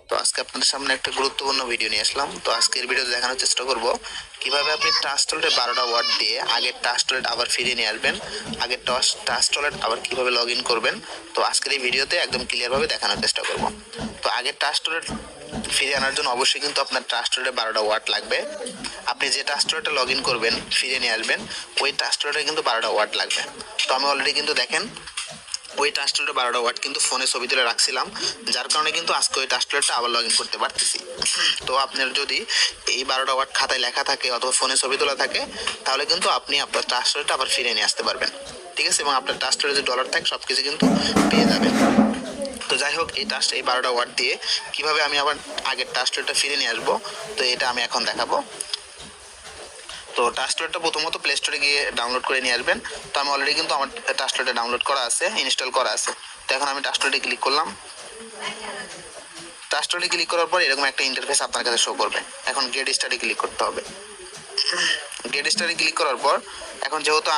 তো আজকে আপনাদের সামনে একটা গুরুত্বপূর্ণ ভিডিও নিয়ে আসলাম। তো আজকের ভিডিওতে দেখানোর চেষ্টা করব কিভাবে আপনি টাচ টলেটে 12টা ওয়াট দিয়ে আগের টাচ টলেট আবার ফিরিয়ে নিয়ে আসবেন, আগের টাচ টলেট আবার কিভাবে লগ ইন করবেন। তো আজকের এই ভিডিওতে একদম ক্লিয়ারভাবে দেখানোর চেষ্টা করব। তো আগের টাচ টলেট ফিরিয়ে আনার জন্য অবশ্যই কিন্তু আপনার টাচ টলেটে 12টা ওয়াট লাগবে। আপনি যে টাচ টলেটে লগ ইন করবেন, ফিরিয়ে নিয়ে আসবেন, ওই টাচ টলেটে কিন্তু 12টা ওয়াট লাগবে। তো আমি অলরেডি কিন্তু দেখেন ওই টাচ টলেটে 12টা ওয়াট কিন্তু ফোনে ছবি তুলে রাখছিলাম, যার কারণে কিন্তু আজকে ওই টাচ টলেটটা আবার লগ ইন করতে পারতেছি। তো আপনার যদি এই 12টা ওয়াট খাতায় লেখা থাকে অথবা ফোনে ছবি তোলা থাকে, তাহলে কিন্তু আপনি আপনার টাচ টলেটটা আবার ফিরে নিয়ে আসতে পারবেন, ঠিক আছে? এবং আপনার টাচ টলেটে যে ডলার থাকে সব কিছু কিন্তু পেয়ে যাবেন। তো যাই হোক, এই 12টা ওয়াট দিয়ে কিভাবে আমি আবার আগের টাচ টলেটটা ফিরে নিয়ে আসবো, তো এটা আমি এখন দেখাবো। তো টাচ টলেটটা প্রথমত প্লে স্টোরে গিয়ে ডাউনলোড করে নিয়ে আসবেন। তো আমি অলরেডি কিন্তু আমার টাচ টলেটে ডাউনলোড করা আছে, ইনস্টল করা আছে। তো এখন আমি টাচ টলেটে ক্লিক করলাম। টাচ টলেটে ক্লিক করার পর এরকম একটা ইন্টারফেস আপনার কাছে শো করবে। এখন গেট স্টার্টে ক্লিক করতে হবে। গেট স্টারে ক্লিক করার পর এখন যেহেতু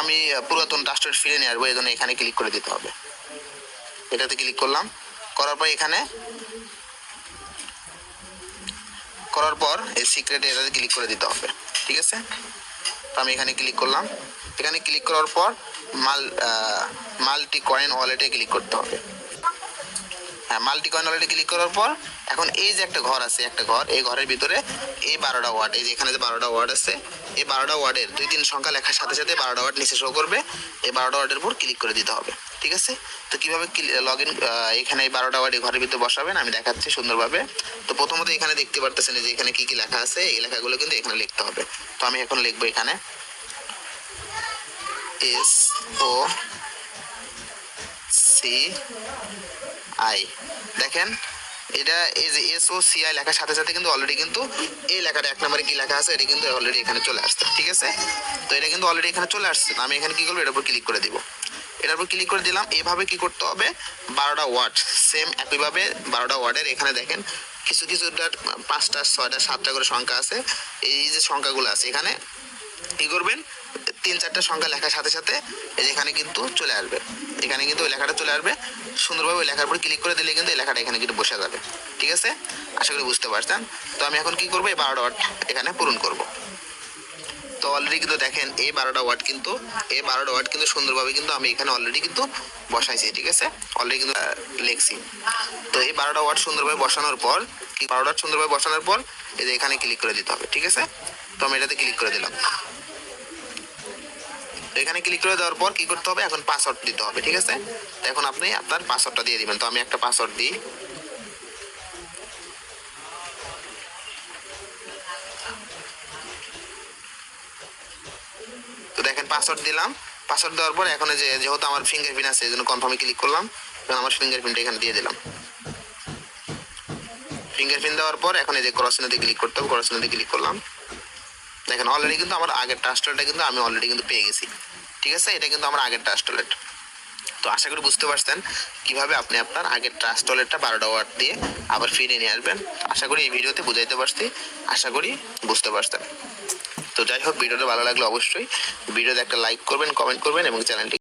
আমি পুরাতন টাচ টলেট ফিরে নিয়ে আসবো, এই জন্য এখানে ক্লিক করে দিতে হবে। এটাতে ক্লিক করলাম। করার পর এই সিক্রেট এটাতে ক্লিক করে দিতে হবে, ঠিক আছে? তো আমি এখানে ক্লিক করলাম। এখানে ক্লিক করার পর মাল্টি কয়েন ওয়ালেটে ক্লিক করতে হবে। হ্যাঁ, মাল্টি কয়েন ওয়ালেটে ক্লিক করার পর এখন এই যে একটা ঘর আছে, একটা ঘর, এই ঘরের ভিতরে এই 12টা ওয়াট, এই যে এখানে যে 12টা ওয়াট আছে, এই 12টা ওয়াটের 2-3 সংখ্যা লেখার সাথে সাথে 12টা ওয়াট নিচে শো করবে। এই 12টা ওয়াটের উপর ক্লিক করে দিতে হবে, ঠিক আছে? তো কিভাবে লগ ইন এখানে এই 12টা ওয়াট এই ঘরের ভিতরে বসাবেন আমি দেখাচ্ছি সুন্দরভাবে। তো প্রথমত এখানে দেখতে পারতেছেন যে এখানে কি কি লেখা আছে, এই লেখাগুলো কিন্তু এখানে লিখতে হবে। তো আমি এখন লিখবো এখানে SOCI। দেখেন এটা এই যে SOCI লেখার সাথে সাথে কিন্তু অলরেডি কিন্তু এই লেখাটা 1 নম্বরে কি লেখা আছে এটা কিন্তু অলরেডি এখানে চলে আসছে, ঠিক আছে? তো এটা কিন্তু অলরেডি এখানে চলে আসছে। আমি এখানে কি করবো, এটার উপর ক্লিক করে দিব। এটার উপর ক্লিক করে দিলাম। এইভাবে কি করতে হবে, 12টা ওয়াট সেম একইভাবে 12টা ওয়াটের এখানে দেখেন কিছু 5টা 6টা 7টা করে সংখ্যা আছে। এই যে সংখ্যাগুলো আছে এখানে কি করবেন, 3-4টা সংখ্যা লেখার সাথে সাথে এই যে এখানে কিন্তু চলে আসবে। এখানে কিন্তু ওই লেখাটা চলে আসবে সুন্দরভাবে। ওই লেখার উপর ক্লিক করে দিলে কিন্তু এই লেখাটা এখানে কিন্তু বসে যাবে, ঠিক আছে? আশা করি বুঝতে পারছেন। তো আমি এখন কি করবো, এই 12টা ওয়াট এখানে পূরণ করব। তো অলরেডি কিন্তু দেখেন এই 12টা ওয়াট কিন্তু সুন্দরভাবে কিন্তু আমি এখানে অলরেডি কিন্তু বসাইছি, ঠিক আছে? অলরেডি কিন্তু লিখছি। তো এই 12টা ওয়াট সুন্দরভাবে বসানোর পর এই যে এখানে ক্লিক করে দিতে হবে, ঠিক আছে? তো আমি এটাতে ক্লিক করে দিলাম। এখানে ক্লিক করে দেওয়ার পর কি করতে হবে, এখন পাসওয়ার্ড দিতে হবে, ঠিক আছে? এখন আপনি আপনার পাসওয়ার্ডটা দিয়ে দিবেন। তো আমি একটা পাসওয়ার্ড দিই। তো দেখেন পাসওয়ার্ড দিলাম। পাসওয়ার্ড দেওয়ার পর এখন যেহেতু আমার ফিঙ্গারপ্রিন্ট আছে এই জন্য কনফার্মে ক্লিক করলাম। আমার ফিঙ্গারপ্রিন্টটা এখানে দিয়ে দিলাম। ফিঙ্গারপ্রিন্ট দেওয়ার পর এখন এই যে ক্রস চিহ্নতে ক্লিক করতে হবে। ক্রস চিহ্নতে ক্লিক করলাম। দেখেন অলরেডি কিন্তু আমার আগের টাচ টলেটটা কিন্তু আমি অলরেডি কিন্তু পেয়ে গেছি, ঠিক আছে? এটা কিন্তু আমার আগের টাচ টলেট। তো আশা করি বুঝতে পারছেন কিভাবে আপনি আপনার আগের টাচ টলেটটা 12টা ওয়াট দিয়ে আবার ফিরিয়ে নিয়ে আসবেন। আশা করি এই ভিডিওতে বুঝাইতে পারছি, আশা করি বুঝতে পারছেন। তো যাই হোক, ভিডিওটা ভালো লাগলে অবশ্যই ভিডিওতে একটা লাইক করবেন, কমেন্ট করবেন এবং চ্যানেলটি